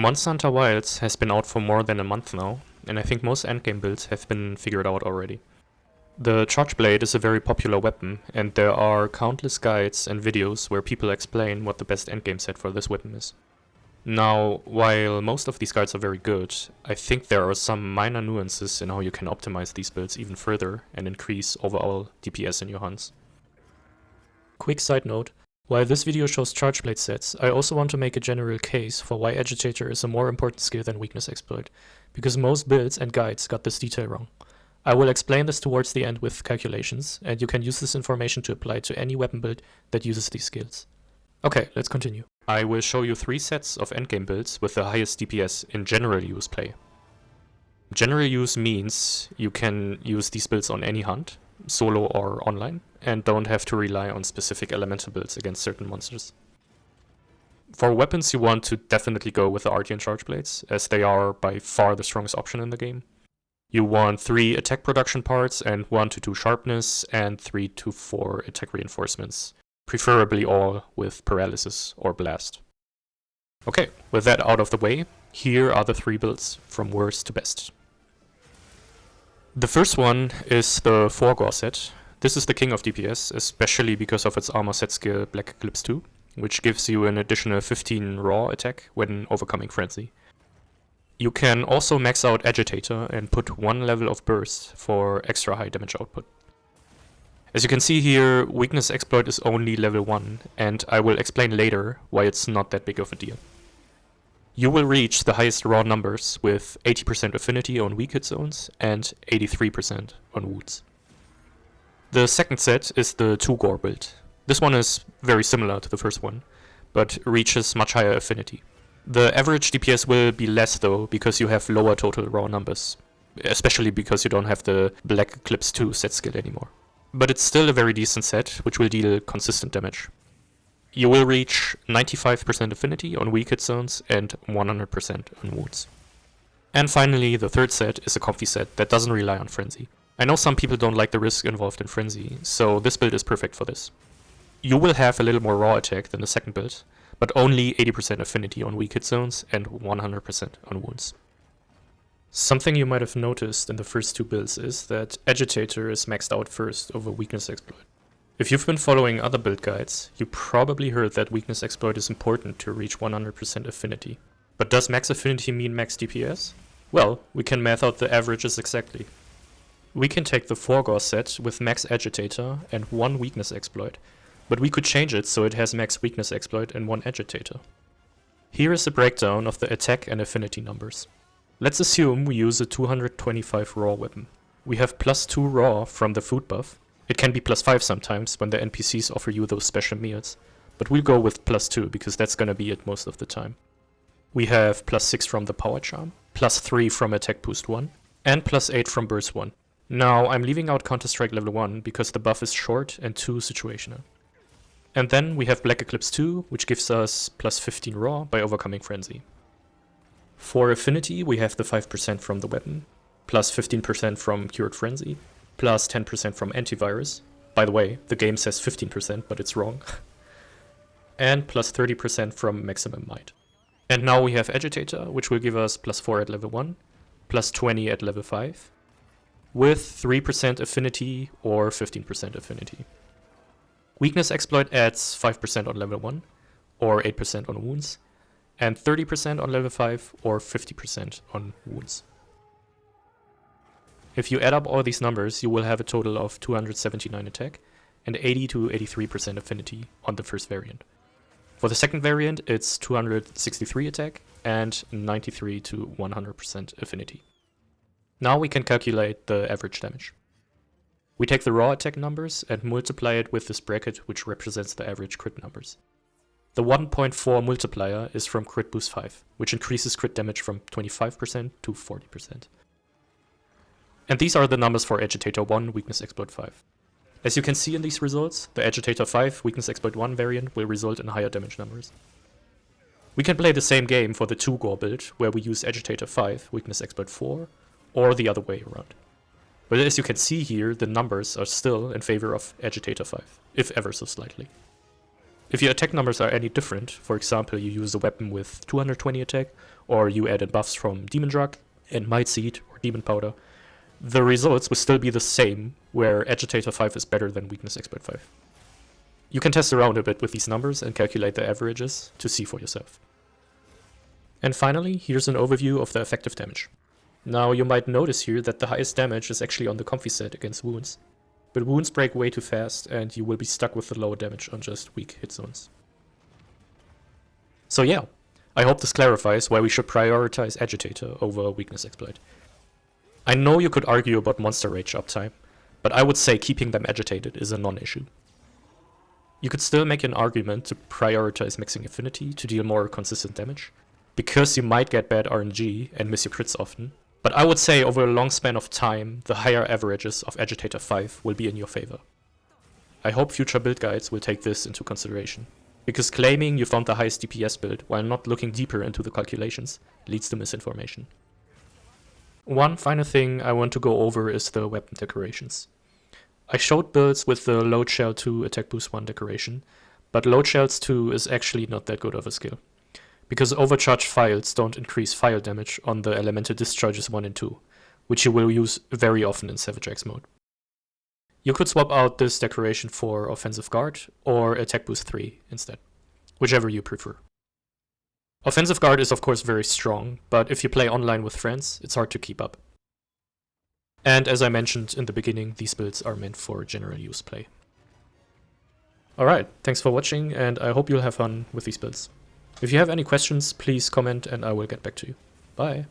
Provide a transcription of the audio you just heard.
Monster Hunter Wilds has been out for more than a month now, and I think most endgame builds have been figured out already. The Charge Blade is a very popular weapon, and there are countless guides and videos where people explain what the best endgame set for this weapon is. Now, while most of these guides are very good, I think there are some minor nuances in how you can optimize these builds even further and increase overall DPS in your hunts. Quick side note, while this video shows Charge Blade sets, I also want to make a general case for why Agitator is a more important skill than Weakness Exploit, because most builds and guides got this detail wrong. I will explain this towards the end with calculations, and you can use this information to apply to any weapon build that uses these skills. Okay, let's continue. I will show you 3 sets of endgame builds with the highest DPS in general use play. General use means you can use these builds on any hunt, solo or online, and don't have to rely on specific elemental builds against certain monsters. For weapons, you want to definitely go with the Artian Charge Blades, as they are by far the strongest option in the game. You want 3 attack production parts and 1 to 2 sharpness and 3 to 4 attack reinforcements, preferably all with paralysis or blast. Okay, with that out of the way, here are the 3 builds from worst to best. The first one is the 4-Gore set. This is the king of DPS, especially because of its armor set skill Black Eclipse 2, which gives you an additional 15 raw attack when overcoming Frenzy. You can also max out Agitator and put 1 level of burst for extra high damage output. As you can see here, Weakness Exploit is only level 1, and I will explain later why it's not that big of a deal. You will reach the highest raw numbers with 80% affinity on weak hit zones and 83% on wounds. The second set is the 2-Gore build. This one is very similar to the first one, but reaches much higher affinity. The average DPS will be less though, because you have lower total raw numbers, especially because you don't have the Black Eclipse 2 set skill anymore. But it's still a very decent set, which will deal consistent damage. You will reach 95% affinity on weak hit zones and 100% on wounds. And finally, the third set is a comfy set that doesn't rely on Frenzy. I know some people don't like the risk involved in Frenzy, so this build is perfect for this. You will have a little more raw attack than the second build, but only 80% affinity on weak hit zones and 100% on wounds. Something you might have noticed in the first 2 builds is that Agitator is maxed out first over Weakness Exploit. If you've been following other build guides, you probably heard that Weakness Exploit is important to reach 100% affinity. But does max affinity mean max DPS? Well, we can math out the averages exactly. We can take the 4-Gore set with max Agitator and 1 Weakness Exploit, but we could change it so it has max Weakness Exploit and 1 Agitator. Here is a breakdown of the attack and affinity numbers. Let's assume we use a 225 raw weapon. We have plus 2 raw from the food buff. It can be plus 5 sometimes when the NPCs offer you those special meals, but we'll go with plus 2 because that's gonna be it most of the time. We have plus 6 from the power charm, plus 3 from attack boost 1, and plus 8 from burst 1. Now I'm leaving out Counter-Strike level 1 because the buff is short and 2 situational. And then we have Black Eclipse 2, which gives us plus 15 raw by overcoming Frenzy. For affinity, we have the 5% from the weapon, plus 15% from Cured Frenzy, plus 10% from Antivirus. By the way, the game says 15%, but it's wrong. And plus 30% from Maximum Might. And now we have Agitator, which will give us plus 4 at level 1, plus 20 at level 5, with 3% affinity or 15% affinity. Weakness Exploit adds 5% on level 1, or 8% on wounds, and 30% on level 5, or 50% on wounds. If you add up all these numbers, you will have a total of 279 attack and 80 to 83% affinity on the first variant. For the second variant, it's 263 attack and 93 to 100% affinity. Now we can calculate the average damage. We take the raw attack numbers and multiply it with this bracket, which represents the average crit numbers. The 1.4 multiplier is from Crit Boost 5, which increases crit damage from 25% to 40%. And these are the numbers for Agitator 1, Weakness Exploit 5. As you can see in these results, the Agitator 5, Weakness Exploit 1 variant will result in higher damage numbers. We can play the same game for the 2-Gore build, where we use Agitator 5, Weakness Exploit 4, or the other way around. But as you can see here, the numbers are still in favor of Agitator 5, if ever so slightly. If your attack numbers are any different, for example you use a weapon with 220 attack or you add in buffs from Demon Drug and Might Seed or Demon Powder, the results will still be the same, where Agitator 5 is better than Weakness Exploit 5. You can test around a bit with these numbers and calculate the averages to see for yourself. And finally, here's an overview of the effective damage. Now you might notice here that the highest damage is actually on the comfy set against wounds, but wounds break way too fast and you will be stuck with the lower damage on just weak hit zones. So yeah, I hope this clarifies why we should prioritize Agitator over Weakness Exploit. I know you could argue about Monster Rage uptime, but I would say keeping them agitated is a non-issue. You could still make an argument to prioritize Mixing Affinity to deal more consistent damage, because you might get bad RNG and miss your crits often, but I would say over a long span of time, the higher averages of Agitator 5 will be in your favor. I hope future build guides will take this into consideration, because claiming you found the highest DPS build while not looking deeper into the calculations leads to misinformation. One final thing I want to go over is the weapon decorations. I showed builds with the Load Shell 2 Attack Boost 1 decoration, but Load Shells 2 is actually not that good of a skill, because overcharged files don't increase file damage on the elemental discharges 1 and 2, which you will use very often in Savage X mode. You could swap out this decoration for Offensive Guard or Attack Boost 3 instead, whichever you prefer. Offensive Guard is of course very strong, but if you play online with friends, it's hard to keep up. And as I mentioned in the beginning, these builds are meant for general use play. Alright, thanks for watching, and I hope you'll have fun with these builds. If you have any questions, please comment and I will get back to you. Bye!